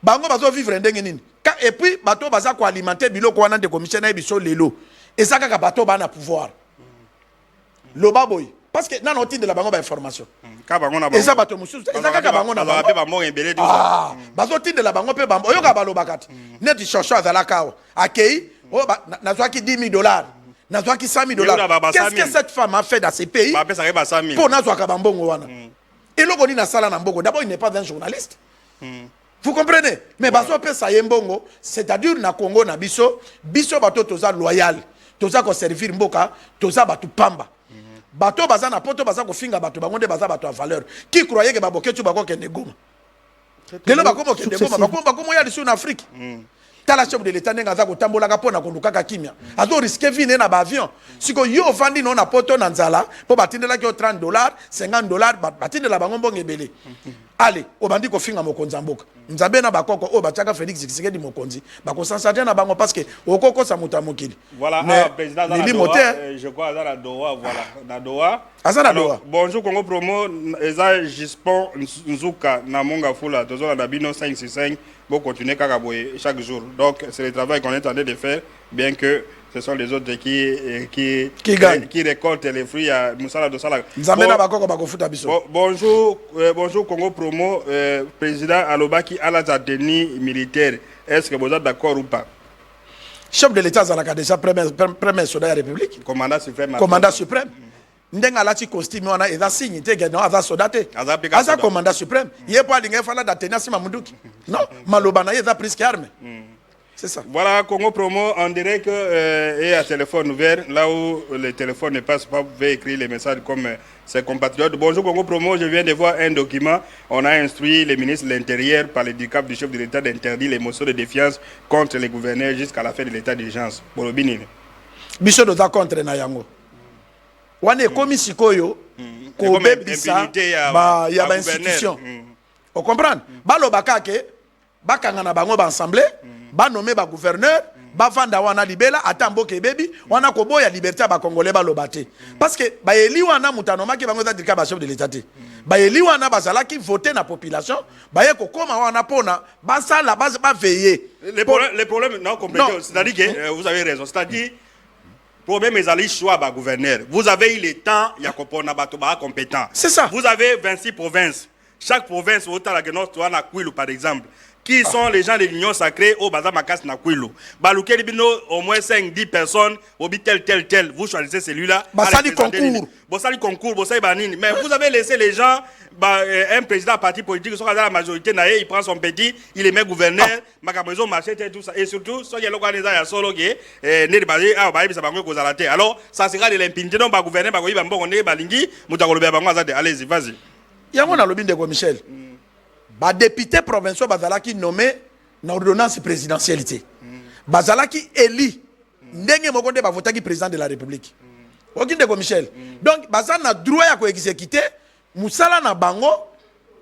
bango bazo vivre ndenge nini et puis bato baza ko alimenter biloko wana de commission na biso lelo ezaka ka bato bana pouvoir loba boy parce que nana otinde la bango ba information ka bango na bango eza bato mususu ezaka ka bango na bango ba bango embelé tout ça bazo tinde la bango pe bango oyoka balobakati net chocho azalaka akei oh nazwaki $10,000 nazwaki $100,000 qu'est-ce que cette femme a fait dans ces pays pour nazwaka bambongo wana eloko ni na sala na mbongo d'abord il n'est pas un journaliste vous comprenez mais bazo pesa yembongo c'est-à-dire na Congo na biso bato toza loyal toza ko servir mboka toza batu pamba bato baza na poto baza ko finga bato bango nde baza bato a valeur qui croyait que baboketu bako kende goma lelo bakomo kende goma bakomo ya lisu na Afrique tala chef de l'état nenga za ko tambola ka pona ko lukaka kimia azo risquer vie na ba avion siko yo vandi no na poto na nzala po batindela ki $30 $50 batindela bango mbongo ebele allez obandi ko finga mokonza mboka nzambe na bakoko o bachaka Félix Tshisekedi mokonzi bako sansatia na bango parce que okoko sa muta mokili voilà président za Doha je crois za Doha voilà na Doha azana Doha bonjour Congo Promo eza Jispon Nzuka na monga fula tozola na bino 565 bon continuer kaka boye chaque jour donc c'est le travail qu'on est en train de faire bien que ce sont les autres qui récoltent les fruits à Moussala de Salah. Bonjour, bonjour Congo Promo, président Alobaki à la tenue militaire. Est-ce que vous êtes d'accord ou pas? Chef de l'État Zalaka déjà premier soldat de la République. Commandant suprême. Commandant suprême. ndenga lati costume wana eza signe te ke non aza soda te Aza aza commandant suprême ye po alinga fala da tenir sima munduki non maloba na ye eza presque arme c'est ça. Voilà, Congo Promo, on dirait que et à téléphone ouvert, là où le téléphone ne passe pas, vous pouvez écrire les messages comme ses compatriotes. Bonjour Congo Promo, je viens de voir un document. On a instruit les ministres de l'Intérieur par le dicap du chef de l'État d'interdire les motions de défiance contre les gouverneurs jusqu'à la fin de l'état d'urgence. Bolobini. Biso doza contre na yango. Wane komi sikoyo ko bebisa ba ya ba institution. On comprend? Balo bakake bakanga na bango ba assemblée, ba nommer ba gouverneur, ba vanda wana libela atambo ke bebi, wana ko boya liberté ba congolais ba lobate. Parce que ba eli wana mutanoma ke bango za dika ba chef de l'état te. Ba eli wana bazala ki voter na population, ba ye ko koma wana pona, ba sala ba veiller. Les problèmes non complétés, c'est-à-dire que vous avez raison, c'est-à-dire problème est allé choix ba gouverneur. Vous avez eu le temps ya kopona bato ba compétent. C'est ça. Vous avez 26 provinces. Chaque province autant la Guinée na Kwilu par exemple. Qui sont les gens de l'Union sacrée au Baza Makas Nakwilu. Balouké Libino, au moins 5-10 personnes, au tel. Vous choisissez celui-là. Basali concours. Basali concours, Basali Banini. Mais vous avez laissé les gens, un président de parti politique, qui sont dans la majorité, il prend son petit, il les met gouverneur, Macamaison, marché, tout ça. Et surtout, ce qui est l'organisation, il y a solo qui est né de Bazé, alors, ça sera de l'impunité, non, gouverner, on est Balingi, Moutakolobé, allez-y, vas-y. Il y a un lobby de Michel. Ba député provincial bazalaki nommé na ordonnance présidentialité. Bazalaki éli ndenge mokonde ba votaki président de la République. Okinde ko Michel. Donc bazana na droit ya ko exécuter musala na bango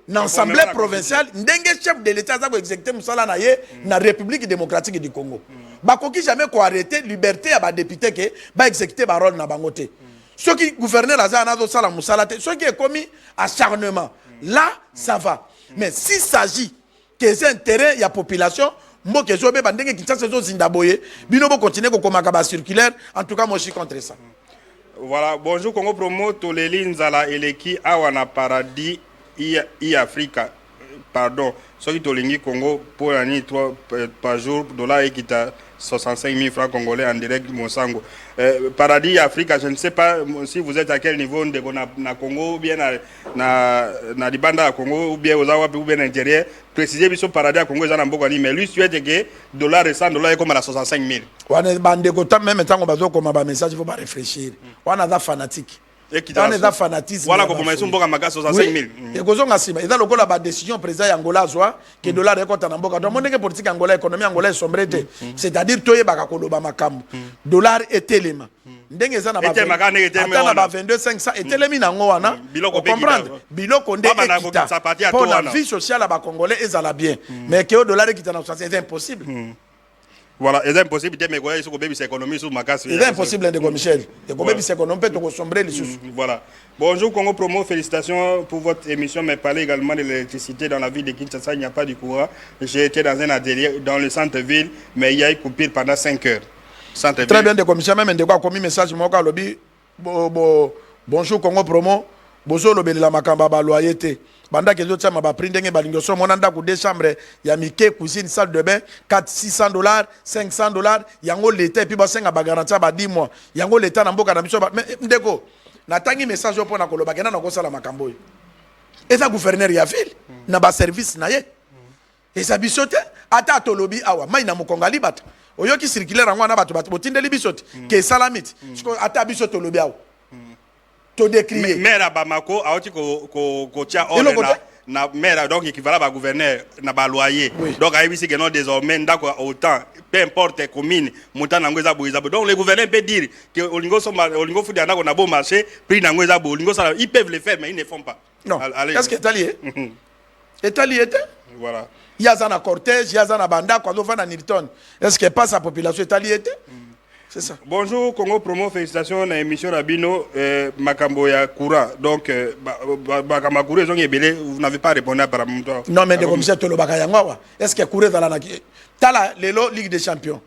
na assemblée provinciale ndenge chef de l'état za ko exécuter musala na ye na République démocratique du Congo. Ba koki jamais ko arrêter liberté ya ba député ke ba exécuter ba rôle na bango te. Ceux qui gouvernent la zone nazo sala musala te, ceux qui est commis acharnement. Là ça va. Mais s'il s'agit que c'est un terrain, il y a population, moi que je vais bandenge qui chasse aux Zimbabwe, binobo continue comme un circulaire. En tout cas, moi je suis contre ça. Voilà, bonjour Congo Promo, Toleli Nzala Eleki Awana Paradis I Africa. Pardon, ceux qui tolingi Congo pour l'année 3 par jour, dollar et qui t'a 65 000 francs congolais en direct Monsango. Paradis Africa, je ne sais pas si vous êtes à quel niveau de na Congo ou bien na Libanda à Congo ou bien aux Awa ou bien à l'intérieur. Précisez bien Paradis à Congo, mais lui souhaite que dollar et 100 dollars est comme à 65 000. On est bandé même temps qu'on va comme un message, il faut pas réfléchir. On a des fanatiques. On est dans fanatisme. Voilà comment ils sont bons à maga 65 000. Et que zonga sima. Et dans le cas la décision président Angola soit que dollar est contre Namboka. Donc mon politique Angola, économie Angola est sombrée. C'est-à-dire toye baka koloba makambo. Dollar est élément. Ndenge za na ba. Ata na 22 500 et élément nango wana. Comprendre. Biloko nde ekita. Pour la vie sociale ba congolais ezala bien. Mais que au dollar ekita na c'est impossible. Voilà, c'est impossible de me sur bébé économie sur ma casse. C'est impossible de Michel. De bébé économie peut te sombrer les sous. Voilà. Bonjour Congo Promo, félicitations pour votre émission, mais parlez également de l'électricité dans la ville de Kinshasa, il n'y a pas de courant. J'ai été dans un atelier dans le centre-ville, mais il y a eu coupure pendant 5 heures. Très bien de commission même de quoi commis message moi lobby bonjour Congo Promo, bozo lobby la makamba ba loyauté. Banda que autres ma pris ndenge balingo so monanda ku deux chambres ya mike cuisine salle de bain 400 $, 500 $, yango l'état et puis ba senga ba garantie ba 10 mois yango l'état na mboka na biso mais ndeko natangi message yo pona koloba kena na ko sala makambo yo eza gouverneur ya ville na ba service na ye eza bisote ata to lobby awa mai na mukongali bata oyoki circulaire ngo na bato botindeli bisote ke salamit ata bisote lobby awa to décrier maire à Bamako a aussi ko tia na maire donc équivalent à gouverneur na ba loyer donc a ici que non désormais d'accord autant peu importe commune montant na ngweza boiza donc le gouverneur peut dire que olingo fudi andako na bon marché prix na ngweza bo olingo ça ils peuvent le faire mais ils ne font pas. Non. Est-ce que est allié voilà il y a un cortège il y a un banda quand on va dans Nilton est-ce que pas sa population est alliée? C'est ça. Bonjour Congo Promo, félicitations à l'émission Rabino Makambo ya Koura. Donc, Bakama Koura, vous n'avez pas répondu apparemment. Non, mais de commissaire Tolobaka Yangawa, est-ce que Koura dans la Tala, Lelo, Ligue des Champions.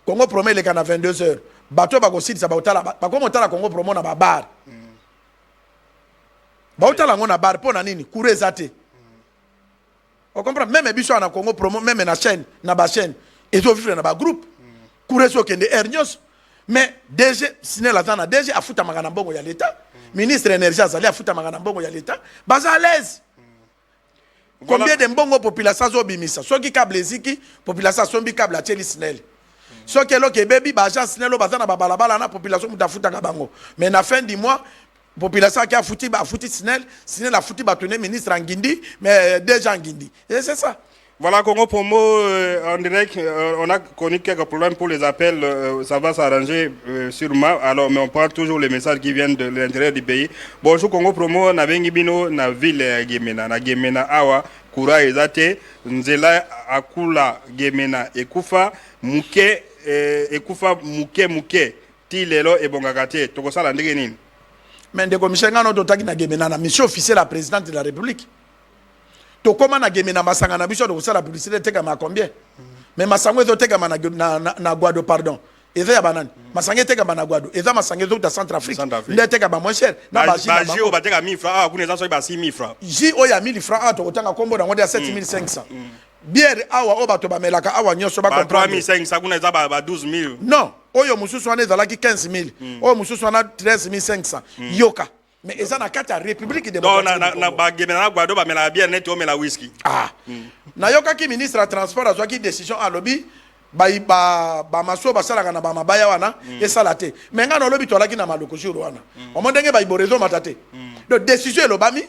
Congo Promo, il est à 22 h. Bateau Bagosid, ça va au Tala. Comment Tala Congo Promo na bar? Bautala ngona bar, pour nanini, Koura zate. On comprend, même Bichon na Congo Promo, même na chaîne, na ba chaîne, et tout vivre na ba groupe. Koureso kende hernios mais DG siné la tana DG afuta magana mbongo ya l'état ministre énergie azali afuta makana mbongo ya l'état baza à l'aise. Combien de mbongo population zo bimisa soki câble eziki population sombi câble ateli SNEL. Soki eloke bebi ba agence SNEL o bazana ba balabala na population mutafuta ka bango. Mais na fin du mois population qui a foutu ba foutu SNEL a foutu ba tenir ministre Ngindi mais déjà Ngindi. Et c'est ça. Voilà, Congo Promo, on dirait qu'on a connu quelques problèmes pour les appels, ça va s'arranger sûrement, alors, mais on prend toujours les messages qui viennent de l'intérieur du pays. Bonjour Congo Promo, na vengi bino na ville Gemena, na Gemena awa, kura ezate, nzela akula Gemena, ekufa muke, ti lelo ebongakate, toko sala ndenge nini? Mais de commissaire no totaki na Gemena na mission officielle la présidente de la République. Tokoma na Gemena masanga na biso de la publicité teka ma combien mais masango ezo teka na Guado pardon eza ya banani masanga teka na Guado eza masanga ezo ta Centrafrique nde teka ba moins cher na ba ji o bateka 1000 francs ah kuna eza so ba 6000 francs ji o ya 1000 francs to kotanga kombo na ngode ya 7500 bière awa o bato ba melaka awa nyoso ba comprendre 3500 kuna eza ba 12000 non oyo mususu wana ezalaki 15000 oyo mususu wana 13500 yoka. Mais ils ont la République démocratique. Non, na Gemena Guado ba mela bien net o mela whisky. Ah. Na yoka ki ministre de transport azwa ki décision à lobby ba maso ba sala kana ba mabaya wana et salate. Mais ngana lobby to la ki na maloko juro wana. O mo ndenge ba iborezo matate. Donc décision elobami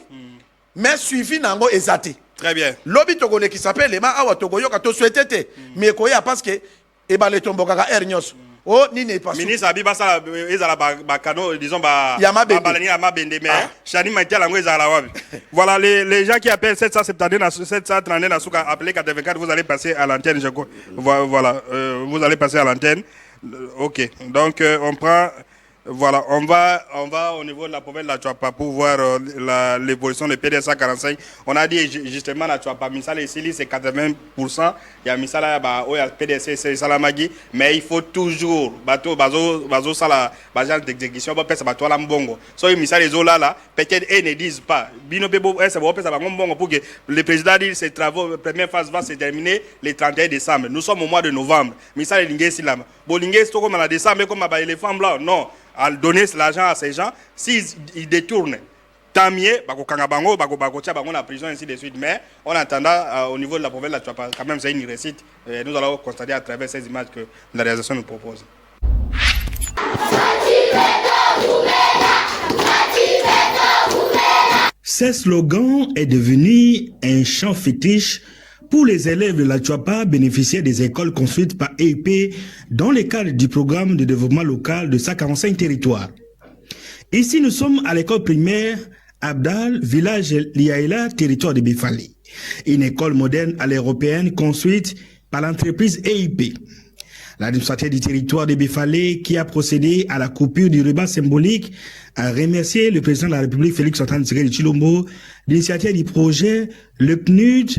mais suivi nango ezate. Très bien. Lobby togolé qui s'appelle les ma awa togo yoka to souhaité mais koya parce que e ba le tomboka ka ernyos. Oh, ni n'est pas ministre Abiba ça ezala ba cano disons ba balani ya mabende mais Chani Maïtia lango ezala wabi. Voilà les gens qui appellent 732 na suka appelez 84 vous allez passer à l'antenne je crois. Voilà vous allez passer à l'antenne. OK. Donc on prend voilà, on va au niveau de la province de la Tchouapa pour voir l'évolution de PDSA 45. On a dit justement la Tchouapa, Misala ici, c'est 80%. Il y a Misala, il y a PDSA, c'est Salamagi. Mais il faut toujours, bazo sala, bazal d'exécution, ça va toi la mbongo. So, Misala les là, là, peut-être ils ne disent pas. Bino Bebo, ça va mbongo pour que le président dit ses travaux, première phase va se terminer le 31 décembre. Nous sommes au mois de novembre. Misala Lingé Silama. Bolingé, c'est comme en décembre, comme les femmes là. Non. À donner l'argent à ces gens, s'ils détournent, tant mieux, bango la prison, ainsi de suite. Mais en attendant, au niveau de la province, là, quand même, c'est une réussite. Nous allons constater à travers ces images que la réalisation nous propose. Ce slogan est devenu un chant fétiche pour les élèves de la Tchouapa bénéficiaires des écoles construites par EIP dans le cadre du programme de développement local de 145 territoires. Ici, nous sommes à l'école primaire Abdal, village Liaïla, territoire de Bifali. Une école moderne à l'européenne construite par l'entreprise EIP. L'administrateur du territoire de Bifali, qui a procédé à la coupure du ruban symbolique, a remercié le président de la République Félix-Antoine Tshisekedi Tshilombo, l'initiateur du projet, le PNUD,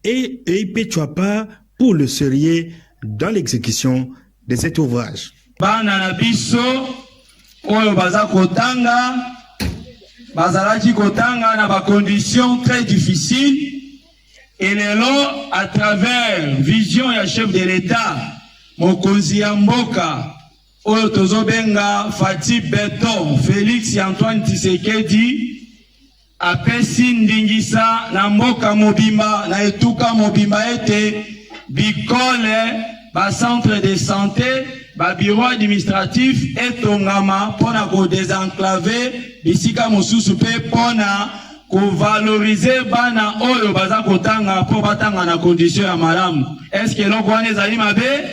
et EIP Tchouapa pour le sérieux dans l'exécution de cet ouvrage. Bana na biso oyo baza kotanga bazalaki kotanga na ba conditions très difficiles et lelo à travers vision ya chef de l'État mokonzi ya mboka oyo tozobenga Fati Beton Félix Antoine Tshisekedi apesi ndingisa na mboka mobimba na etuka mobimba ete bikole ba centre de santé ba bureau administratif etongama pona ko désenclaver bisika mosusu pe pona ko valoriser bana oyo baza kotanga po batanga na condition ya malamu. Est-ce que loko wana ezali mabe?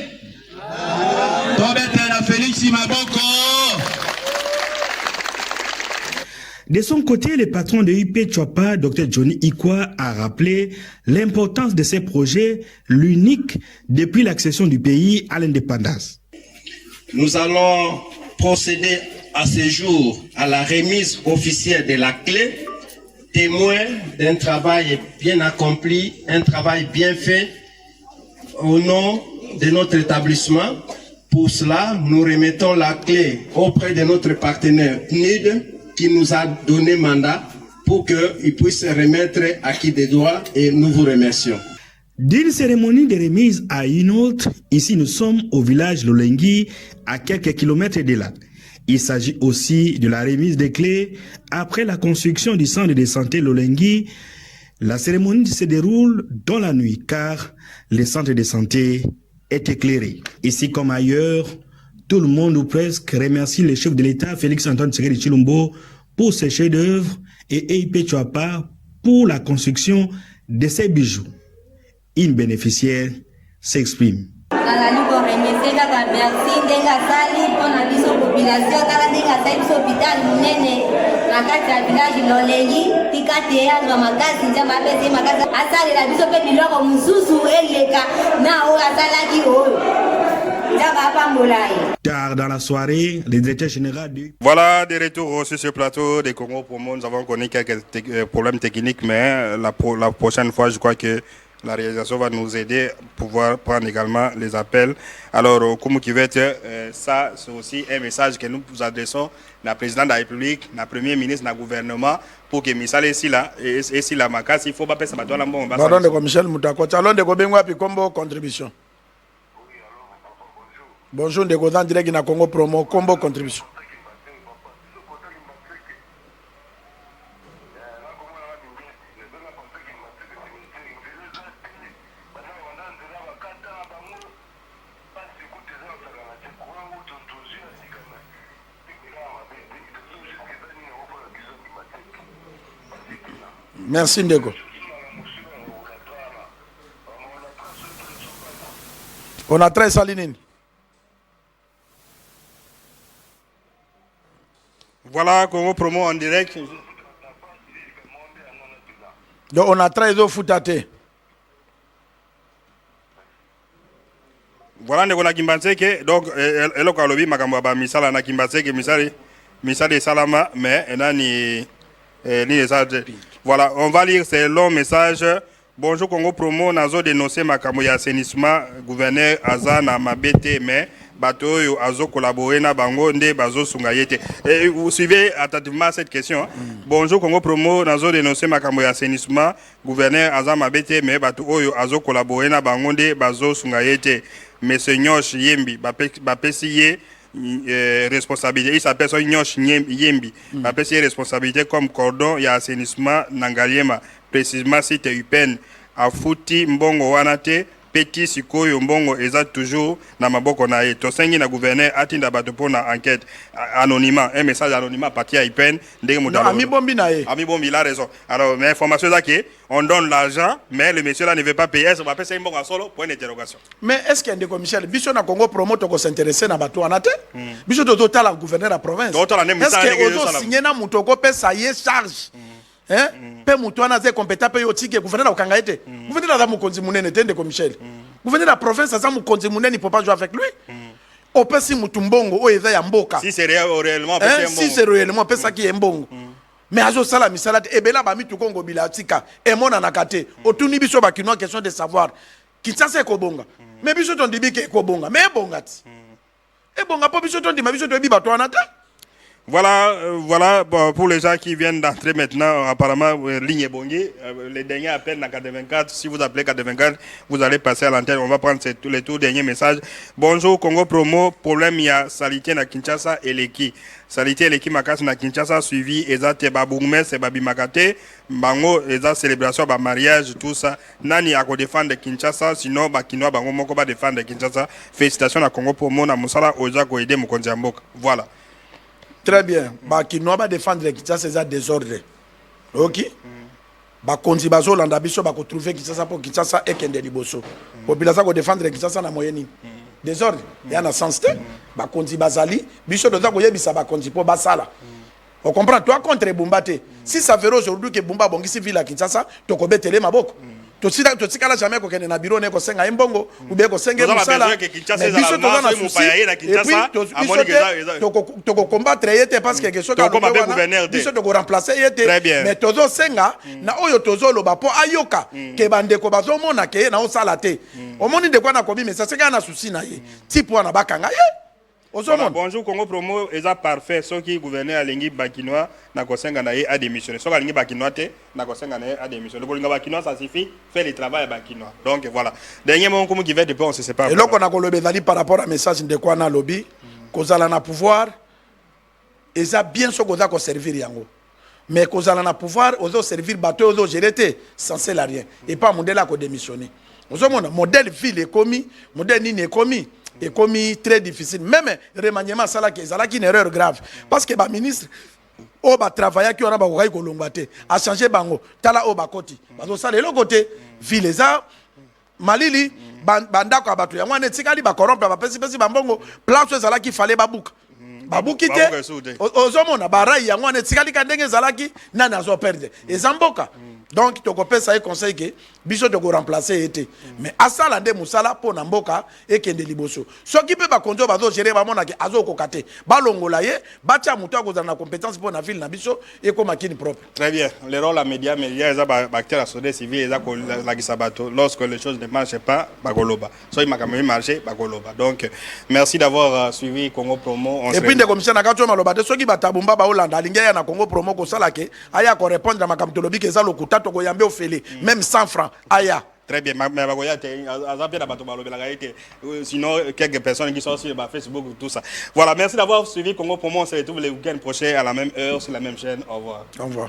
Tobete na Félix Maboko. De son côté, le patron de EIP Tchouapa, Dr Johnny Ikwa, a rappelé l'importance de ces projets, l'unique depuis l'accession du pays à l'indépendance. Nous allons procéder à ce jour à la remise officielle de la clé, témoin d'un travail bien accompli, un travail bien fait au nom de notre établissement. Pour cela, nous remettons la clé auprès de notre partenaire PNUD, qui nous a donné mandat pour qu'il puisse remettre à qui des droits et nous vous remercions. D'une cérémonie de remise à une autre, ici nous sommes au village Lolengui, à quelques kilomètres de là. Il s'agit aussi de la remise des clés après la construction du centre de santé Lolengui. La cérémonie se déroule dans la nuit car le centre de santé est éclairé. Ici comme ailleurs, tout le monde ou presque remercie le chef de l'État Félix-Antoine Tshisekedi Tshilombo pour ses chefs-d'œuvre et EIP Chwapa pour la construction de ces bijoux. Une bénéficiaire s'exprime. Tard dans la soirée, le directeur général du... Voilà, de retour sur ce plateau des Congo Promo. Nous avons connu quelques problèmes techniques, mais la prochaine fois, je crois que la réalisation va nous aider à pouvoir prendre également les appels. Alors, comme qui va être, ça, c'est aussi un message que nous adressons à la présidente de la République, à la première ministre, à gouvernement, pour que Missal est là, et si la macasse, il faut pas passer par toi. Pardon de Michel Moutakoti. Alors, de Gobengwa, puis combo contribution. Bonjour, de Godan direct na Congo Promo, combo contribution. Merci Ndego. On a 13 salinines. Voilà, Congo Promo en direct. Donc on a 13 au Foutate. Voilà, on a Kimbanseke. Donc, Elo Kalobi, Makambaba, Misala, na Kimbanseke, Misali Salama, mais il a ni message. Voilà, on va lire ces longs messages. Bonjour Congo Promo, nazo dénoncé Makambo ya assainissement, gouverneur Azana Mabete, mais bateau yo azo collaborer na bango nde bazo sungayete. Et vous suivez attentivement cette question. Bonjour Congo Promo, nazo dénoncé Makambo ya assainissement, gouverneur Azana Mabete, mais bateau yo azo collaborer na bango nde bazo sungayete. Monsieur Nyosh Yembi, bapesiye responsabilité. Il s'appelle son Nyosh Yembi. Bapesiye responsabilité comme cordon ya assainissement Nangaliema. Précisément site UPN a fouti mbongo wanate petit sikoyo mbongo eza toujours na maboko na ye tosengi na gouverneur atinda bato pona enquête anonymat un message anonymat parti à UPN ndenge modalo Ami Bombi na ye. Ami Bombi il a raison. Alors mais information là que on donne l'argent mais le monsieur là ne veut pas payer, ça va passer mbongo à solo point d'interrogation. Mais est-ce qu'il y a Ndeko Michel biso na Congo Promo to ko s'intéresser na bato anate? Biso to total la gouverneur la province. Est-ce que ozo signer na muto ko pesa ye charge? Hein? Pe muto ana ze compétent pe yo tike gouverneur la okanga ete. Gouverneur la mukonzi munene tende ko Michel. Gouverneur la province aza mukonzi munene, il peut pas jouer avec lui. Opesi mutumbongo o eza ya mboka. Si c'est réellement si c'est réellement pesa ki mbongo. Mais azo sala misala ebela ba mitu Kongo bila tika e mona nakate. Otuni biso ba kino question de savoir. Kinshasa ko bonga. Mais biso ton dibi ke ko bonga. Mais bongati. E bonga po biso ton di ma biso to bi ba to anata. Voilà pour les gens qui viennent d'entrer maintenant, apparemment, ligne Bongi, les derniers appels dans 84, si vous appelez 84, vous allez passer à l'antenne, on va prendre les tout derniers messages. Bonjour Congo Promo, problème il y a salité na Kinshasa et Leki. Salité Leki Makasi na Kinshasa suivi, eza te babourgmestre, c'est babi makate, bango, eza célébration, ba mariage, tout ça. Nani a ko défendre Kinshasa, sinon ba kinoa bango moko ba défendre Kinshasa. Félicitations à Congo Promo, na Moussala, oza ko aider Mokonzi Mboka. Voilà. Très bien. Bah, qui n'ont pas défendre Kinshasa, c'est un désordre. Ok? Bah, quand ils baso landa biso, bah, qu'on trouve Kinshasa pour Kinshasa et Kende Liboso. Population ko défendre Kinshasa na moyenne. Désordre. Il y a un sens. Bah, quand ils basali, biso doza ko yebisa ba quand ils po basala. On comprend toi contre Bumbate. Si ça fait aujourd'hui que Bumba bongisi ville à Kinshasa, to ko betele maboko. Totika la jamais ko kende na bureau ne ko senga imbongo ou bien ko senga musala. Mais biso toza na souci. To ko combattre yete parce que quelque chose to ko mabe gouverneur de. Biso to ko remplacer yete. Mais tozo senga na oyo tozo loba po ayoka ke bande ko bazo mona ke na osala te. Omoni de kwa na kobi mais ça senga na souci na ye. Tipo na bakanga ye. Voilà, bonjour Congo Promo, eza parfait. Ce qui gouverneur Alingi Bakinois na kosenga na ye a démissionné. Ce qui Alingi Bakinois te na kosenga na ye a démissionné. Le Bakinois ça suffit, fait le travail à Bakinois. Donc voilà. Dernier moment comme qui va depuis on se sépare. Et là qu'on a kolobé par rapport à message de quoi na lobby, kozala na pouvoir, eza bien ce qu'on a servir yango. Mais qu'on a na pouvoir aux servir bateau aux gérer sans cela rien et pas modèle à démissionner. Nous avons modèle ville est commis, modèle ni est commis très difficile. Même remaniement ça là qui est une erreur grave parce que ba ministre o ba travailler qui on a ba ko kolongate a changer bango tala o ba koti. Parce ça le côté ville ça malili bandako abatu ya mwana tikali ba corrompre ba pesi bambongo place ça là qui fallait ba book. Babuki te ozomona barai yango ane tikali ka ndenge ezalaki nani azo perdre ezamboka donc tokopesa ye conseil ke biso toko remplacer ete mais asala nde musala po na mboka ekende liboso soki pe bakonzo bazo gérer bamona ke azo kokate balongola ye bacha mutu akozala na compétence po na ville na biso ekoma kini propre. Très bien, le rôle à média eza acteur à société civile eza ko la gisabato lorsque les choses ne marchent pas bagoloba so il m'a quand même marché bagoloba. Donc merci d'avoir suivi Congo Promo. Et puis de commission na kato maloba de soki batabumba ba Hollande alinga ya na Congo Promo ko sala ke aya ko répondre na makamtolobi ke za lokuta to ko yambe ofele même 100 francs aya. Très bien, mais bagoya te azapia na bato balobela gaite sinon quelques personnes qui sont sur Facebook tout ça. Voilà, merci d'avoir suivi Congo Promo. On se retrouve le week-end prochain à la même heure sur la même chaîne. Au revoir. Au revoir.